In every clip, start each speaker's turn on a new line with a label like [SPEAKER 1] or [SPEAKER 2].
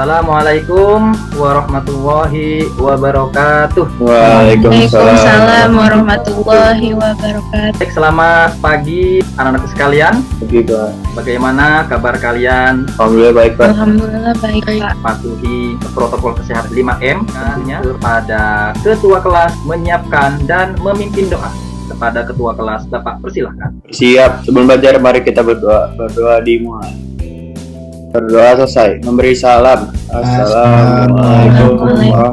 [SPEAKER 1] Assalamualaikum warahmatullahi wabarakatuh.
[SPEAKER 2] Waalaikumsalam warahmatullahi wabarakatuh.
[SPEAKER 1] Baik, selamat pagi anak-anakku sekalian.
[SPEAKER 3] Pagi, Pak.
[SPEAKER 1] Bagaimana kabar kalian?
[SPEAKER 3] Alhamdulillah baik, Pak.
[SPEAKER 2] Alhamdulillah baik, Pak.
[SPEAKER 1] Patuhi protokol kesehatan 5M kepada ketua kelas menyiapkan dan memimpin doa. Kepada ketua kelas, Bapak persilahkan.
[SPEAKER 3] Siap. Sebelum belajar, mari kita berdoa. Berdoa dimulai. Berdoa selesai. Memberi salam. Assalamualaikum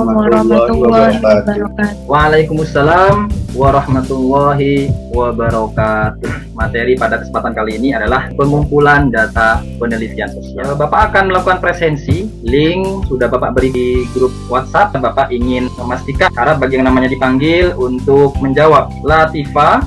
[SPEAKER 3] warahmatullahi wabarakatuh.
[SPEAKER 1] Waalaikumsalam warahmatullahi wabarakatuh. Materi pada kesempatan kali ini adalah pengumpulan data penelitian sosial. Bapak akan melakukan presensi. Link sudah Bapak beri di grup WhatsApp. Bapak ingin memastikan syarat bagi yang namanya dipanggil untuk menjawab. Latifah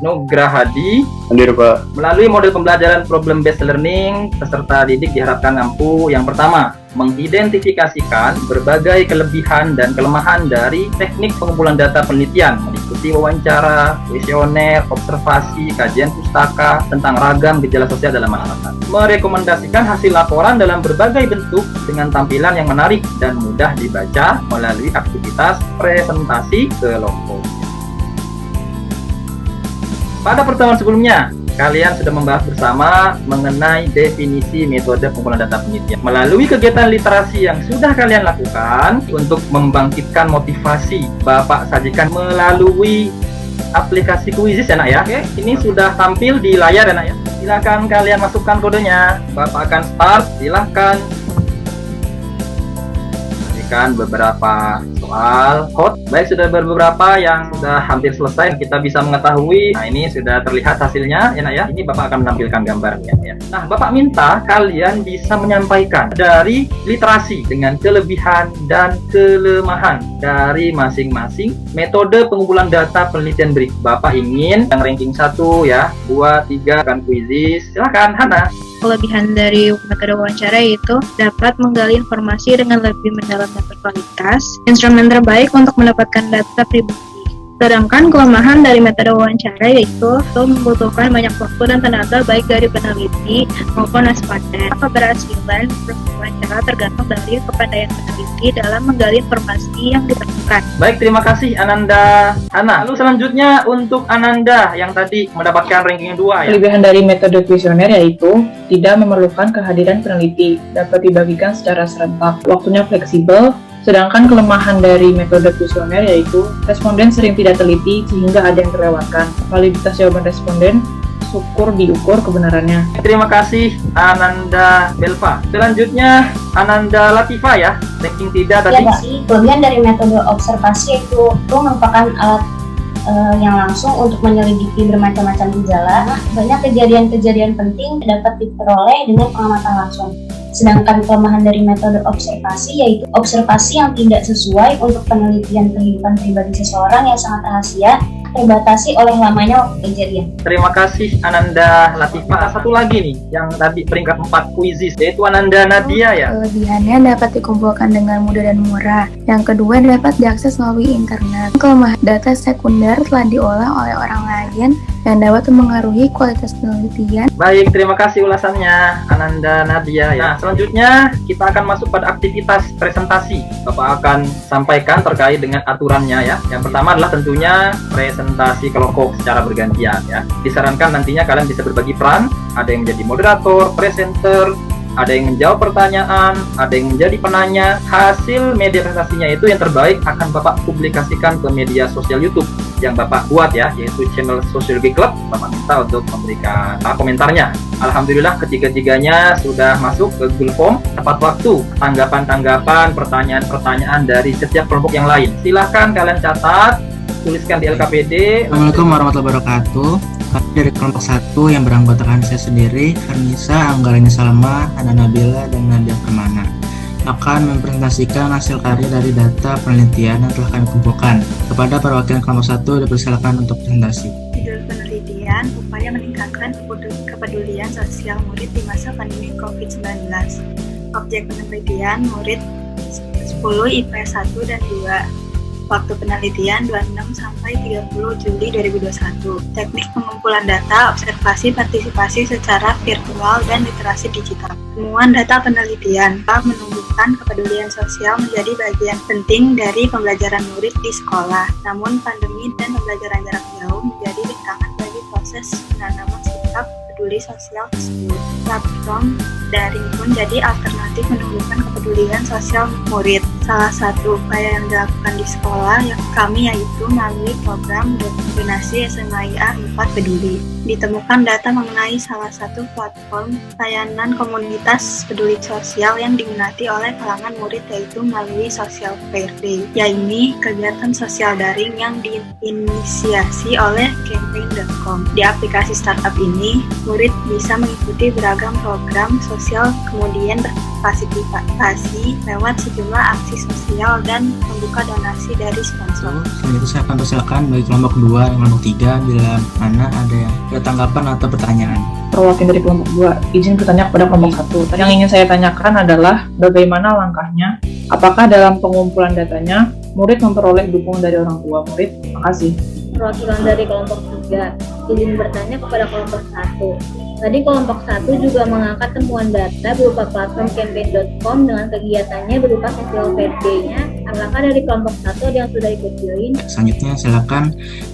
[SPEAKER 1] Nugrahadi.
[SPEAKER 3] Hadir, Pak.
[SPEAKER 1] Melalui model pembelajaran problem based learning, peserta didik diharapkan mampu yang pertama, mengidentifikasikan berbagai kelebihan dan kelemahan dari teknik pengumpulan data penelitian, meliputi wawancara, kuesioner, observasi, kajian pustaka tentang ragam gejala sosial dalam anak-anak. Merekomendasikan hasil laporan dalam berbagai bentuk dengan tampilan yang menarik dan mudah dibaca melalui aktivitas presentasi kelompok. Pada pertemuan sebelumnya, kalian sudah membahas bersama mengenai definisi metode pengumpulan data penelitian. Melalui kegiatan literasi yang sudah kalian lakukan untuk membangkitkan motivasi, Bapak sajikan melalui aplikasi Quizizz ya, Nak ya. Oke, ini sudah tampil di layar ya, Nak ya. Silakan kalian masukkan kodenya. Bapak akan start, silakan. Berikan beberapa soal code. Baik, sudah beberapa yang sudah hampir selesai, kita bisa mengetahui. Nah, ini sudah terlihat hasilnya ya, Nak ya. Ini Bapak akan menampilkan gambarnya ya. Nah, Bapak minta kalian bisa menyampaikan dari literasi dengan kelebihan dan kelemahan dari masing-masing metode pengumpulan data penelitian berikut. Bapak ingin yang ranking 1 ya, 2, 3 kan Quizizz. Silakan Hana.
[SPEAKER 2] Kelebihan dari metode wawancara yaitu dapat menggali informasi dengan lebih mendalam dan berkualitas, instrumen terbaik untuk mendapatkan data pribadi. Sedangkan kelemahan dari metode wawancara yaitu membutuhkan banyak waktu dan tenaga baik dari peneliti maupun responden. Keberhasilan wawancara tergantung dari kepandaian peneliti dalam menggali informasi yang diperlukan.
[SPEAKER 1] Baik, terima kasih Ananda Hana. Lalu selanjutnya untuk Ananda yang tadi mendapatkan ranking 2 ya.
[SPEAKER 4] Kelebihan dari metode kuesioner yaitu tidak memerlukan kehadiran peneliti, dapat dibagikan secara serentak, waktunya fleksibel. Sedangkan kelemahan dari metode kuesioner yaitu responden sering tidak teliti sehingga ada yang terlewatkan. Validitas jawaban responden syukur diukur kebenarannya.
[SPEAKER 1] Terima kasih Ananda Belva. Selanjutnya Ananda Latifah ya, ranking 3 tadi.
[SPEAKER 5] Ya, kelebihan dari metode observasi itu merupakan alat yang langsung untuk menyelidiki bermacam-macam gejala. Banyak kejadian-kejadian penting dapat diperoleh dengan pengamatan langsung. Sedangkan kelemahan dari metode observasi yaitu observasi yang tidak sesuai untuk penelitian kehidupan pribadi seseorang yang sangat rahasia, terbatasi oleh lamanya waktu kejadian.
[SPEAKER 1] Terima kasih Ananda Latifah. Satu lagi nih yang tadi peringkat 4 Quizizz yaitu Ananda Nadia ya.
[SPEAKER 6] Kelebihannya dapat dikumpulkan dengan mudah dan murah. Yang kedua dapat diakses melalui internet. Kelemahan data sekunder telah diolah oleh orang lain yang dapat mempengaruhi kualitas penelitian.
[SPEAKER 1] Baik, terima kasih ulasannya Ananda Nadia ya. Nah, selanjutnya kita akan masuk pada aktivitas presentasi. Bapak akan sampaikan terkait dengan aturannya ya. Yang pertama adalah tentunya presentasi kelompok secara bergantian ya. Disarankan nantinya kalian bisa berbagi peran, ada yang menjadi moderator, presenter, ada yang menjawab pertanyaan, ada yang menjadi penanya. Hasil media presentasinya itu yang terbaik akan Bapak publikasikan ke media sosial YouTube yang Bapak buat ya, yaitu channel Sosiologi Club. Bapak minta untuk memberikan komentarnya. Alhamdulillah ketiga-tiganya sudah masuk ke Google Form. Tepat waktu tanggapan-tanggapan, pertanyaan-pertanyaan dari setiap kelompok yang lain. Silahkan kalian catat, tuliskan di LKPD.
[SPEAKER 7] Assalamualaikum warahmatullahi wabarakatuh. Kami dari kelompok 1 yang beranggotakan saya sendiri, Farnisa, Anggarani Salma, Hana Nabila, dan Nadia Permana, akan mempresentasikan hasil karya dari data penelitian yang telah kami kumpulkan. Kepada perwakilan kelompok 1 dipersilakan untuk presentasi.
[SPEAKER 8] Judul penelitian, upaya meningkatkan kepedulian sosial murid di masa pandemi COVID-19. Objek penelitian murid 10 IPS 1 dan 2. Waktu penelitian 26 sampai 30 Juli 2021. Teknik pengumpulan data, observasi, partisipasi secara virtual, dan literasi digital. Temuan data penelitian menunjukkan kepedulian sosial menjadi bagian penting dari pembelajaran murid di sekolah. Namun pandemi dan pembelajaran jarak jauh menjadi rintangan bagi proses penanaman sikap peduli sosial tersebut. Platform daring pun jadi alternatif menunjukkan kepedulian sosial murid. Salah satu upaya yang dilakukan di sekolah kami yaitu melalui program donasi SMAIA 4 Peduli. Ditemukan data mengenai salah satu platform layanan komunitas peduli sosial yang diminati oleh kalangan murid yaitu melalui Social Fair Day, yaitu kegiatan sosial daring yang diinisiasi oleh campaign.com. Di aplikasi startup ini, murid bisa mengikuti beragam program sosial kemudian berpartisipasi lewat sejumlah aksi sosial dan membuka donasi dari sponsor.
[SPEAKER 7] Selain itu saya akan persilakan bagi kelompok 2 dan kelompok 3 bila mana ada yang ada tanggapan atau pertanyaan.
[SPEAKER 4] Perwakilan dari kelompok 2, izin bertanya kepada kelompok 1. Yang ingin saya tanyakan adalah bagaimana langkahnya? Apakah dalam pengumpulan datanya, murid memperoleh dukungan dari orang tua murid? Terima kasih.
[SPEAKER 9] Perwakilan dari kelompok 3, izin bertanya kepada kelompok 1. Tadi kelompok 1 juga mengangkat temuan data berupa platform campaign.com dengan kegiatannya berupa Social Fair Day-nya. Apakah dari kelompok 1 ada yang sudah ikut join?
[SPEAKER 7] Selanjutnya silakan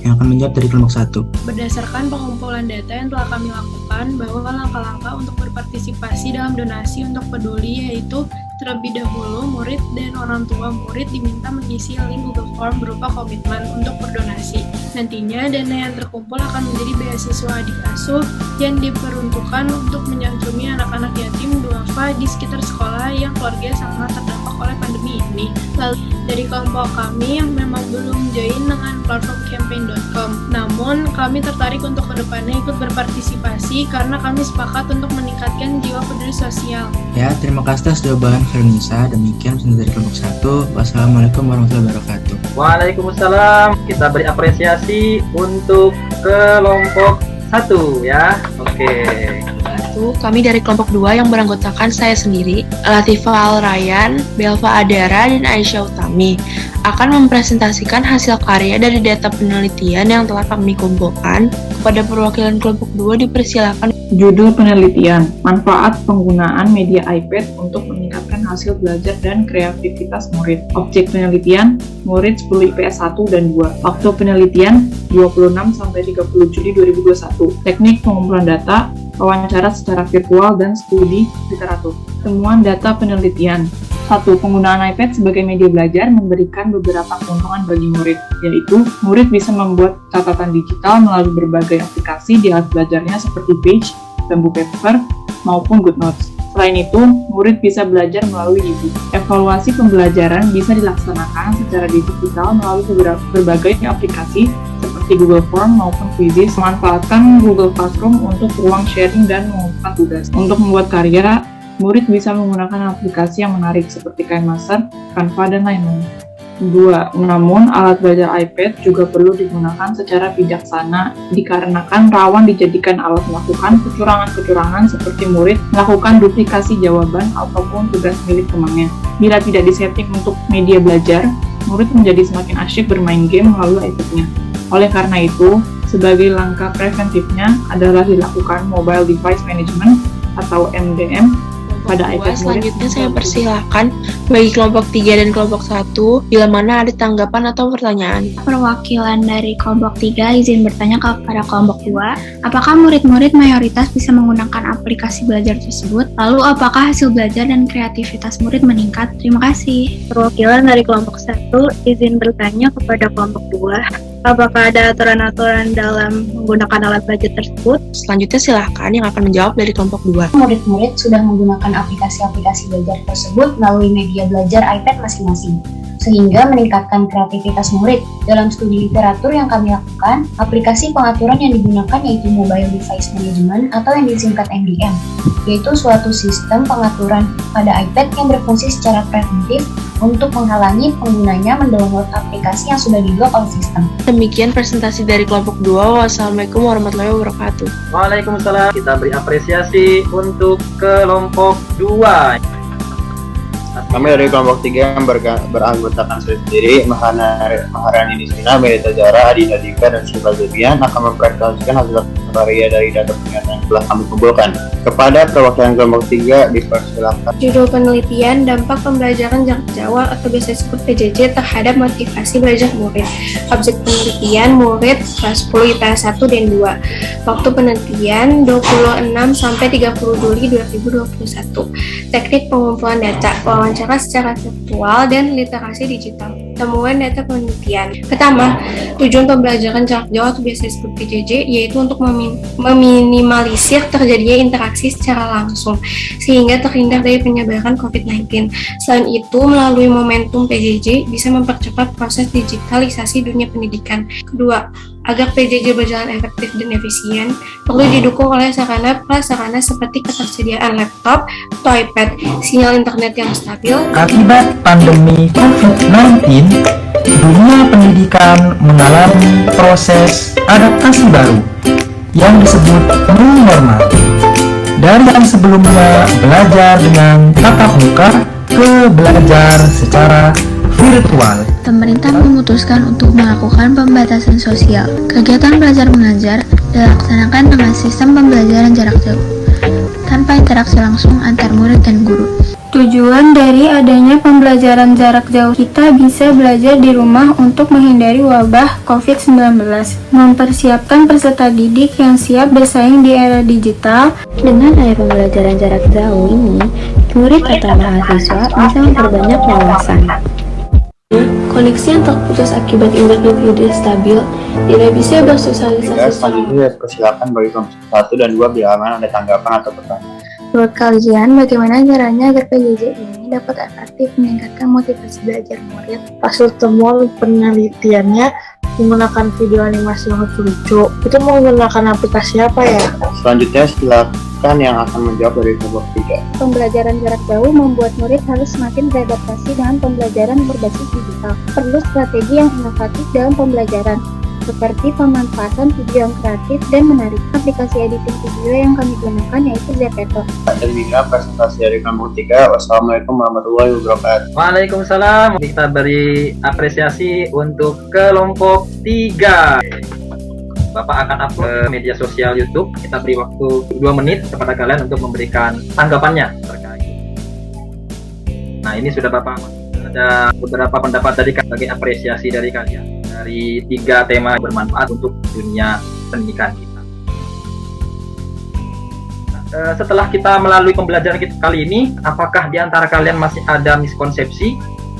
[SPEAKER 7] yang akan menjawab dari kelompok 1.
[SPEAKER 2] Berdasarkan pengumpulan data yang telah kami lakukan, bahwa langkah-langkah untuk berpartisipasi dalam donasi untuk peduli yaitu terlebih dahulu murid dan orang tua murid diminta mengisi link Google Form berupa komitmen untuk berdonasi. Nantinya dana yang terkumpul akan menjadi beasiswa adik asuh yang diperuntukkan untuk menyantuni anak-anak yatim duafa di sekitar sekolah yang keluarga sangat terdampak oleh pandemi ini. Lalu dari kelompok kami yang memang belum join dengan platform campaign.com, namun kami tertarik untuk kedepannya ikut berpartisipasi karena kami sepakat untuk meningkatkan jiwa peduli sosial.
[SPEAKER 7] Ya, terima kasih atas jawaban Fernisa. Demikian pesan dari kelompok 1. Wassalamualaikum warahmatullahi wabarakatuh.
[SPEAKER 1] Waalaikumsalam. Kita beri apresiasi untuk kelompok 1 ya. Oke.
[SPEAKER 10] Kami dari kelompok 2 yang beranggotakan saya sendiri, Latifah Al-Rayyan, Belva Adara, dan Aisyah Utami akan mempresentasikan hasil karya dari data penelitian yang telah kami kumpulkan. Kepada perwakilan kelompok 2 dipersilakan.
[SPEAKER 4] Judul penelitian, manfaat penggunaan media iPad untuk meningkatkan hasil belajar dan kreativitas murid. Objek penelitian, murid 10 IPS 1 dan 2. Waktu penelitian, 26 sampai 30 Juli 2021. Teknik pengumpulan data, wawancara secara virtual dan studi literatur. Temuan data penelitian. 1. Penggunaan iPad sebagai media belajar memberikan beberapa keuntungan bagi murid, yaitu murid bisa membuat catatan digital melalui berbagai aplikasi di alat belajarnya seperti Page, Bamboo Paper, maupun GoodNotes. Selain itu, murid bisa belajar melalui e-book. Evaluasi pembelajaran bisa dilaksanakan secara digital melalui berbagai aplikasi seperti Google Form maupun Quizzes. Memanfaatkan Google Classroom untuk ruang sharing dan mengumpulkan tugas. Untuk membuat karya, murid bisa menggunakan aplikasi yang menarik seperti KineMaster, Canva, dan lain-lain. 2. Namun, alat belajar iPad juga perlu digunakan secara bijaksana dikarenakan rawan dijadikan alat melakukan kecurangan-kecurangan seperti murid melakukan duplikasi jawaban ataupun tugas milik temannya. Bila tidak disetting untuk media belajar, murid menjadi semakin asyik bermain game melalui iPad-nya. Oleh karena itu, sebagai langkah preventifnya adalah dilakukan Mobile Device Management atau MDM pada iPad.
[SPEAKER 10] Selanjutnya saya persilahkan bagi kelompok 3 dan kelompok 1 bila mana ada tanggapan atau pertanyaan.
[SPEAKER 2] Perwakilan dari kelompok 3 izin bertanya kepada kelompok 2, apakah murid-murid mayoritas bisa menggunakan aplikasi belajar tersebut? Lalu apakah hasil belajar dan kreativitas murid meningkat? Terima kasih. Perwakilan dari kelompok 1 izin bertanya kepada kelompok 2, apakah ada aturan-aturan dalam menggunakan alat belajar tersebut?
[SPEAKER 10] Selanjutnya silahkan yang akan menjawab dari kelompok 2.
[SPEAKER 5] Murid-murid sudah menggunakan aplikasi-aplikasi belajar tersebut melalui media belajar iPad masing-masing, sehingga meningkatkan kreativitas murid. Dalam studi literatur yang kami lakukan, aplikasi pengaturan yang digunakan yaitu Mobile Device Management atau yang disingkat MDM, yaitu suatu sistem pengaturan pada iPad yang berfungsi secara preventif untuk menghalangi penggunanya mendownload aplikasi yang sudah diblok oleh sistem.
[SPEAKER 10] Demikian presentasi dari kelompok 2. Wassalamualaikum warahmatullahi wabarakatuh.
[SPEAKER 1] Waalaikumsalam. Kita beri apresiasi untuk kelompok 2.
[SPEAKER 3] Kami dari kelompok 3 yang beranggotakan saya sendiri, Maharani Nisina, Melita Zara, Adinda Dika, dan Syifa Zubian akan mempresentasikan hasil karya dari data penelitian yang telah kami kumpulkan. Kepada perwakilan kelompok 3 dipersilakan.
[SPEAKER 6] Judul penelitian dampak pembelajaran jarak jauh atau biasa disebut PJJ terhadap motivasi belajar murid. Objek penelitian murid kelas 10 IPS 1 dan 2. Waktu penelitian 26 sampai 30 Juli 2021. Teknik pengumpulan data, wawancara secara virtual dan literasi digital. Temuan data penelitian. Pertama, tujuan pembelajaran jarak jauh atau biasa disebut PJJ yaitu untuk meminimalisir terjadinya interaksi secara langsung sehingga terhindar dari penyebaran COVID-19. Selain itu, melalui momentum PJJ bisa mempercepat proses digitalisasi dunia pendidikan. Kedua, agar PJJ berjalan efektif dan efisien, perlu didukung oleh sarana prasarana seperti ketersediaan laptop atau iPad, sinyal internet yang stabil.
[SPEAKER 1] Akibat pandemi COVID-19, dunia pendidikan mengalami proses adaptasi baru yang disebut new normal. Dari yang sebelumnya belajar dengan tatap muka ke belajar secara virtual.
[SPEAKER 11] Pemerintah memutuskan untuk melakukan pembatasan sosial. Kegiatan belajar mengajar dilaksanakan dengan sistem pembelajaran jarak jauh, tanpa interaksi langsung antar murid dan guru.
[SPEAKER 6] Tujuan dari adanya pembelajaran jarak jauh, kita bisa belajar di rumah untuk menghindari wabah COVID-19, mempersiapkan peserta didik yang siap bersaing di era digital.
[SPEAKER 11] Dengan adanya pembelajaran jarak jauh ini, murid atau mahasiswa bisa memperbanyak wawasan. Koneksi yang terputus akibat internet tidak stabil tidak bisa bersosialisasi.
[SPEAKER 3] Selanjutnya persilakan bagi kelompok 1 dan 2 bila mana ada tanggapan atau pertanyaan.
[SPEAKER 6] Menurut kalian, bagaimana caranya agar PJJ ini dapat efektif meningkatkan motivasi belajar murid?
[SPEAKER 12] Hasil temuan penelitiannya menggunakan video animasi yang lucu. Itu menggunakan aplikasi apa ya?
[SPEAKER 3] Selanjutnya silakan yang akan menjawab dari kelompok 3.
[SPEAKER 6] Pembelajaran jarak jauh membuat murid harus semakin beradaptasi dengan pembelajaran berbasis digital. Perlu strategi yang inovatif dalam pembelajaran, seperti pemanfaatan video yang kreatif dan menarik. Aplikasi editing video yang kami gunakan yaitu Zepeto.
[SPEAKER 3] Demikian presentasi dari kelompok 3. Wassalamualaikum warahmatullahi wabarakatuh.
[SPEAKER 1] Waalaikumsalam. Kita beri apresiasi untuk kelompok 3. Bapak akan upload ke media sosial YouTube. Kita beri waktu 2 menit kepada kalian untuk memberikan tanggapannya terkait. Nah, ini sudah Bapak ada beberapa pendapat dari sebagai apresiasi dari kalian dari 3 tema bermanfaat untuk dunia pendidikan kita. Setelah kita melalui pembelajaran kita kali ini, apakah di antara kalian masih ada miskonsepsi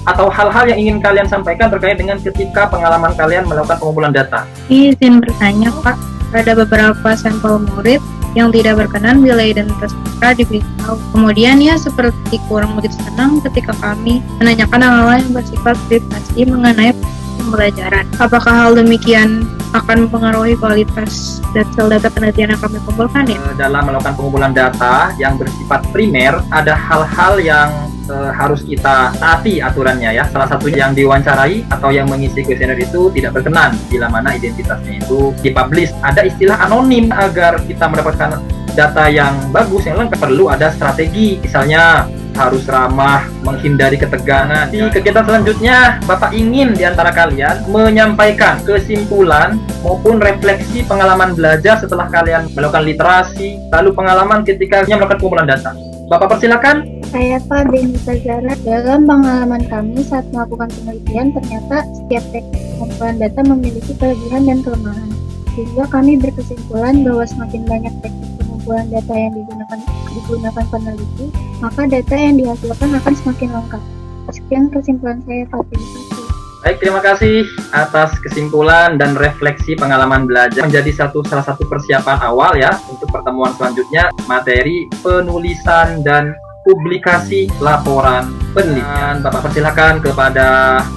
[SPEAKER 1] atau hal-hal yang ingin kalian sampaikan terkait dengan ketika pengalaman kalian melakukan pengumpulan data?
[SPEAKER 2] Izin bertanya, Pak. Ada beberapa sampel murid yang tidak berkenan bila identitas mereka diberitahu. Kemudian ya seperti kurang begitu senang ketika kami menanyakan hal-hal yang bersifat privasi mengenai pembelajaran. Apakah hal demikian akan mempengaruhi kualitas data penelitian yang kami kumpulkan ya?
[SPEAKER 1] Dalam melakukan pengumpulan data yang bersifat primer, ada hal-hal yang harus kita taati aturannya ya. Salah satu yang diwawancarai atau yang mengisi kuesioner itu tidak berkenan bila mana identitasnya itu dipublish. Ada istilah anonim. Agar kita mendapatkan data yang bagus, yang lengkap, perlu ada strategi. Misalnya harus ramah, menghindari ketegangan. Di kegiatan selanjutnya, Bapak ingin di antara kalian menyampaikan kesimpulan maupun refleksi pengalaman belajar setelah kalian melakukan literasi, lalu pengalaman ketika melakukan pengumpulan data. Bapak persilakan.
[SPEAKER 6] Saya Pak Benita Zara. Dalam pengalaman kami saat melakukan penelitian, ternyata setiap teknik pengumpulan data memiliki kelebihan dan kelemahan. Sehingga kami berkesimpulan bahwa semakin banyak teknik pengumpulan data yang digunakan peneliti, maka data yang dihasilkan akan semakin lengkap. Sekian kesimpulan saya, Pak. Terima kasih.
[SPEAKER 1] Baik, terima kasih atas kesimpulan dan refleksi pengalaman belajar menjadi salah satu persiapan awal ya untuk pertemuan selanjutnya, materi penulisan dan publikasi laporan penelitian. Bapak persilakan kepada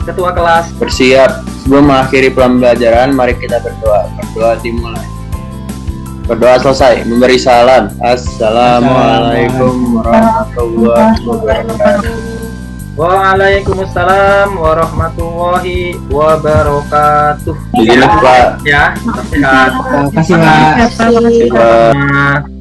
[SPEAKER 1] ketua kelas.
[SPEAKER 3] Bersiap. Sebelum mengakhiri pembelajaran, mari kita berdoa. Berdoa dimulai. Berdoa selesai. Memberi salam. Assalamualaikum warahmatullahi wabarakatuh.
[SPEAKER 1] Waalaikumsalam warahmatullahi wabarakatuh.
[SPEAKER 3] Begini Pak.
[SPEAKER 1] Ya, sehat.
[SPEAKER 7] Terima kasih Pak.
[SPEAKER 1] Terima kasih.